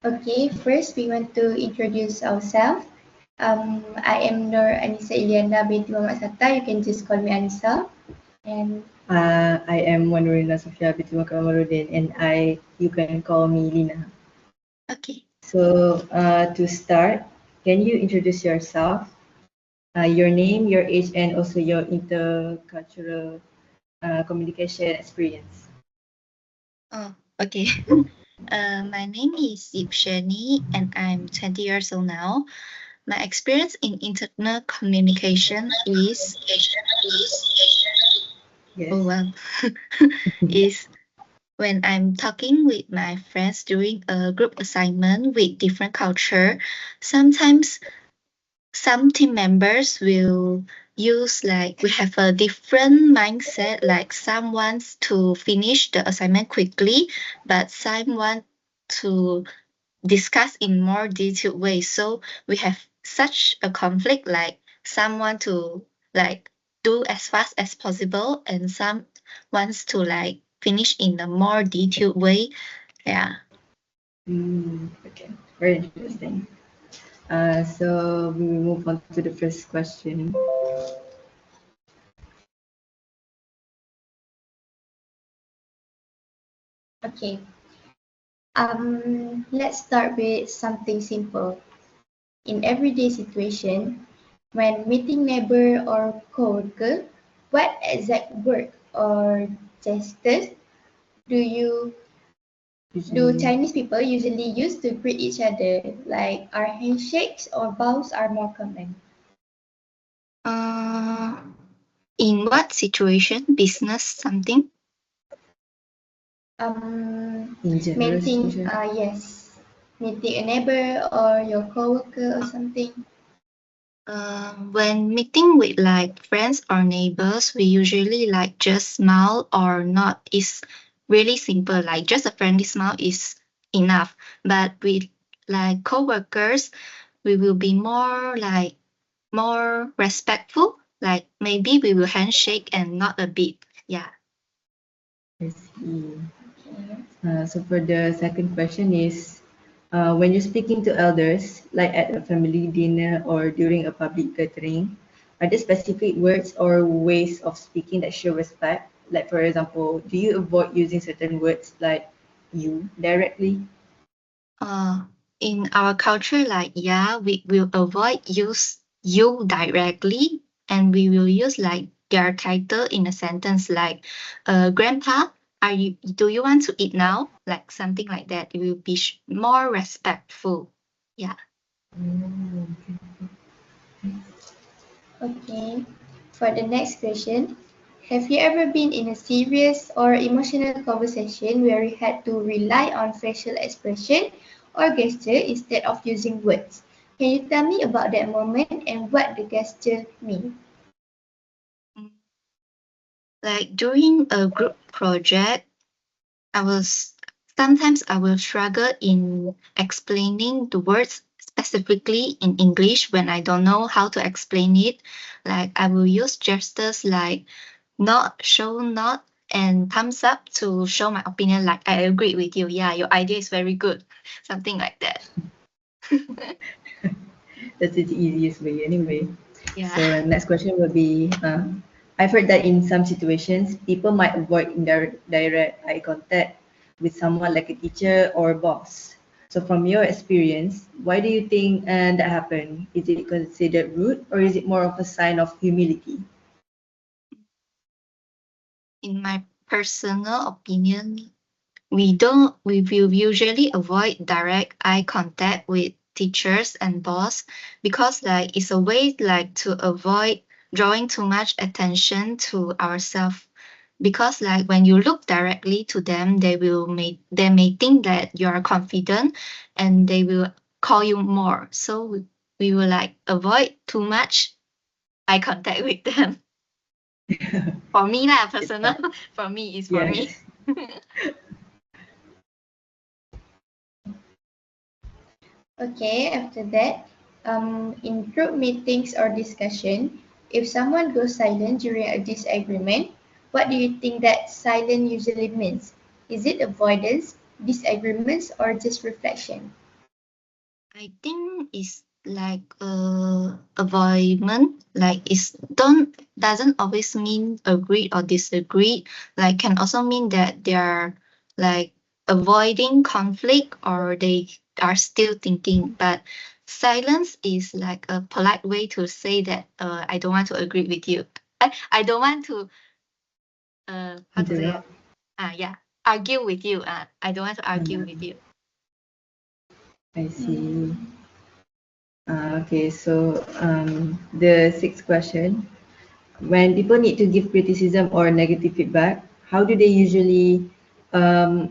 Okay, first we want to introduce ourselves. I am ANNIESA ILYANA binti Muhammad SATAR. You can just call me Anissa. And I am NURLINA Sofea binti KAMARUDIN, and you can call me Lina. okay. So to start, can you introduce yourself, your name, your age, and also your intercultural communication experience? Oh, okay. My name is Shani, and I'm 20 years old now. My experience in internal communication is Yes. is when I'm talking with my friends during a group assignment with different culture. Sometimes some team members will use like we have a different mindset, like some wants to finish the assignment quickly, but some want to discuss in more detailed way. So we have such a conflict, like some want to like do as fast as possible and some wants to like finish in a more detailed way. Yeah. Okay, very interesting. So we will move on to the first question. Okay. Let's start with something simple. In everyday situation, when meeting neighbor or coworker, what exact word or gestures do Chinese people usually use to greet each other? Like are handshakes or bows are more common? In what situation? Business something? In general Meeting, situation. yes, meeting a neighbor or your coworker or something. When meeting with like friends or neighbors, we usually like just smile or not. It's really simple. Like just a friendly smile is enough. But with like coworkers, we will be more respectful. Like maybe we will handshake and not a bit. Yeah. I see. So for the second question is, when you're speaking to elders, like at a family dinner or during a public gathering, are there specific words or ways of speaking that show respect? Like for example, do you avoid using certain words like you directly? In our culture, like yeah, we will avoid use you directly, and we will use like their title in a sentence, like, "Grandpa, do you want to eat now?" Like something like that. It will be more respectful. Yeah. Okay. For the next question, have you ever been in a serious or emotional conversation where you had to rely on facial expression or gesture instead of using words? Can you tell me about that moment and what the gesture mean? Like during a group project, sometimes I will struggle in explaining the words specifically in English when I don't know how to explain it. Like I will use gestures like nod, show nod, and thumbs up to show my opinion. Like I agree with you. Yeah, your idea is very good. Something like that. That's the easiest way anyway. Yeah. So next question will be, I've heard that in some situations, people might avoid direct eye contact with someone like a teacher or boss. So from your experience, why do you think that happened? Is it considered rude or is it more of a sign of humility? In my personal opinion, we will usually avoid direct eye contact with teachers and boss because like it's a way like to avoid drawing too much attention to ourselves, because like when you look directly to them, they may think that you are confident and they will call you more. So we will like avoid too much eye contact with them. For me lah, personal. For me is for me. Yes. Okay, after that, in group meetings or discussion, if someone goes silent during a disagreement, what do you think that silence usually means? Is it avoidance, disagreements, or just reflection? I think it's like avoidment. Like doesn't always mean agree or disagree. Like can also mean that they are like avoiding conflict or they are still thinking. But silence is like a polite way to say that I don't want to agree with you. I don't want to how to say it? Interrupt. Yeah, argue with you. I don't want to argue with Mm, you. I see. Okay, so the sixth question. When people need to give criticism or negative feedback, how do they usually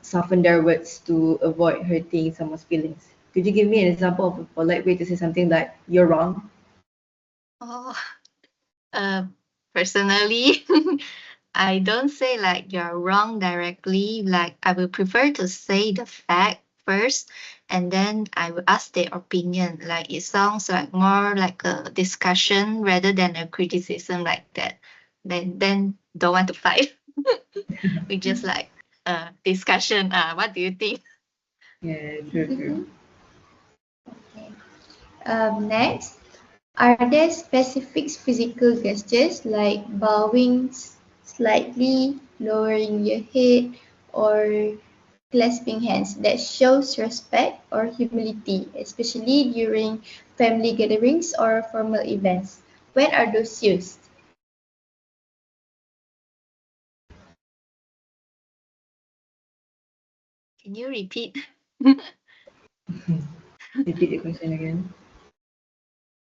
soften their words to avoid hurting someone's feelings? Could you give me an example of a polite way to say something like, you're wrong? Oh, personally, I don't say like you're wrong directly. Like I will prefer to say the fact first, and then I will ask their opinion. Like it sounds like more like a discussion rather than a criticism like that. Then don't want to fight. We just like discussion. What do you think? Yeah, true, true. Okay. Next, are there specific physical gestures like bowing slightly, lowering your head, or clasping hands that shows respect or humility, especially during family gatherings or formal events? When are those used? Can you repeat? Repeat the question again.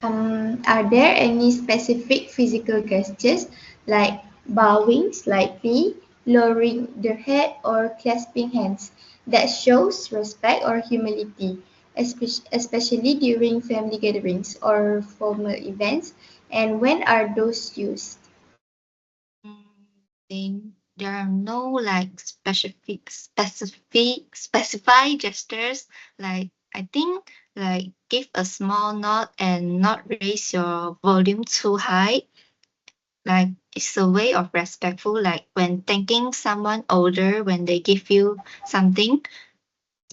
Are there any specific physical gestures like bowing slightly, lowering the head, or clasping hands that shows respect or humility, especially during family gatherings or formal events? And when are those used? There are no like specified gestures. Like I think like give a small nod and not raise your volume too high. Like it's a way of respectful. Like when thanking someone older when they give you something,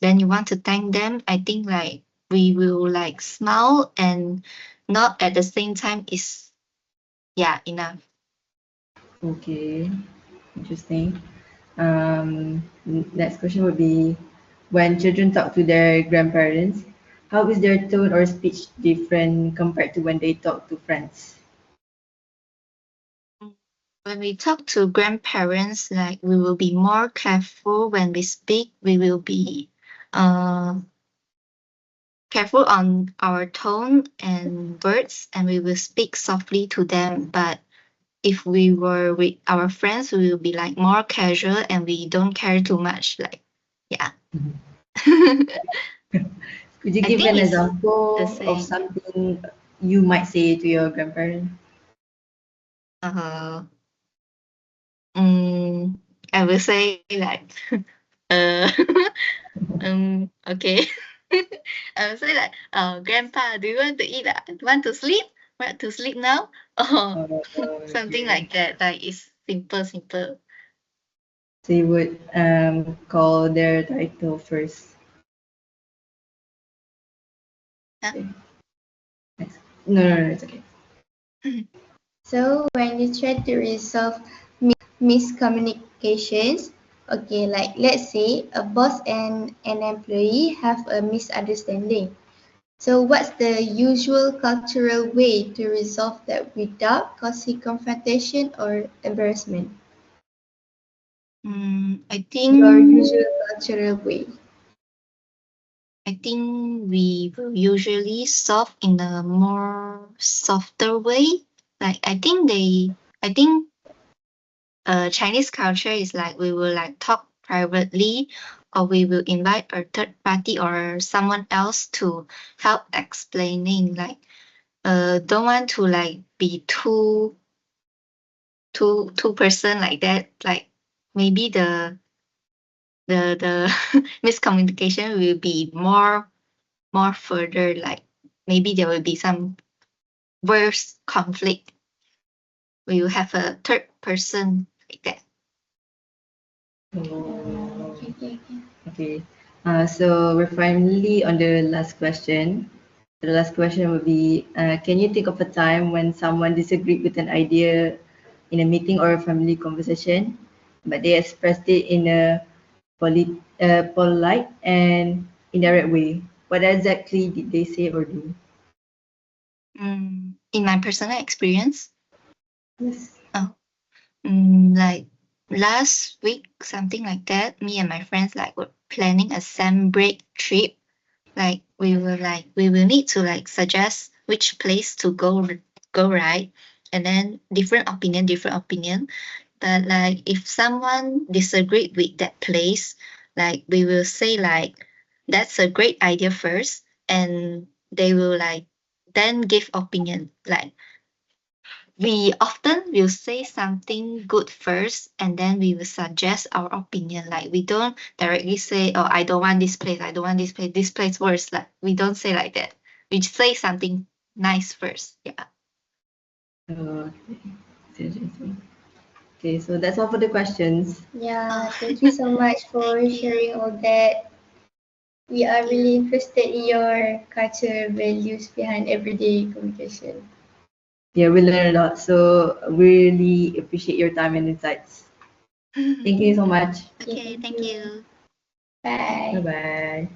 then you want to thank them. I think like we will like smile and not at the same time is enough. Okay, interesting. Next question would be, when children talk to their grandparents, how is their tone or speech different compared to when they talk to friends? When we talk to grandparents, like we will be more careful when we speak. We will be uh, careful on our tone and words, and we will speak softly to them. But if we were with our friends, we will be like more casual and we don't care too much. Like, yeah. Could you I give think an it's the example of same. something you might say to your grandparent? Uh, mm, I will say like, uh, okay. I will say like, Grandpa, do you want to eat? Want to sleep? Want to sleep now? Or something Okay. like that. Like it's simple. So you would call their title first. Huh? Okay. Next. No, no, no, it's okay. So when you try to resolve miscommunications, okay, like let's say a boss and an employee have a misunderstanding. So what's the usual cultural way to resolve that without causing confrontation or embarrassment? I Your think usual cultural way. we will usually solve in a more softer way. Like I think Chinese culture is like we will like talk privately, or we will invite a third party or someone else to help explaining. Like don't want to like be two person like that. Like maybe the miscommunication will be more further. Like maybe there will be some worse conflict. We will have a third person like that. Oh, Okay. okay. So we're finally on the last question. The last question would be, can you think of a time when someone disagreed with an idea in a meeting or a family conversation, but they expressed it in a polite and indirect way? What exactly did they say or do? In my personal experience, Yes. like last week, something like that, me and my friends like were planning a sem break trip. Like we will need to like suggest which place to go, right? And then different opinion. But like if someone disagreed with that place, like we will say like that's a great idea first, and they will like then give opinion. Like we often will say something good first, and then we will suggest our opinion. Like we don't directly say, oh, I don't want this place, I don't want this place worse. Like we don't say like that. We say something nice first. Yeah. Okay. That's interesting. Okay, so that's all for the questions. Yeah, Oh, thank you so much for thank you. sharing all that. We are Thank you. really interested in your culture values behind everyday communication. Yeah, we learned a lot. So we really appreciate your time and insights. Thank you so much. Okay, Okay, thank thank you. you. Bye Bye. bye.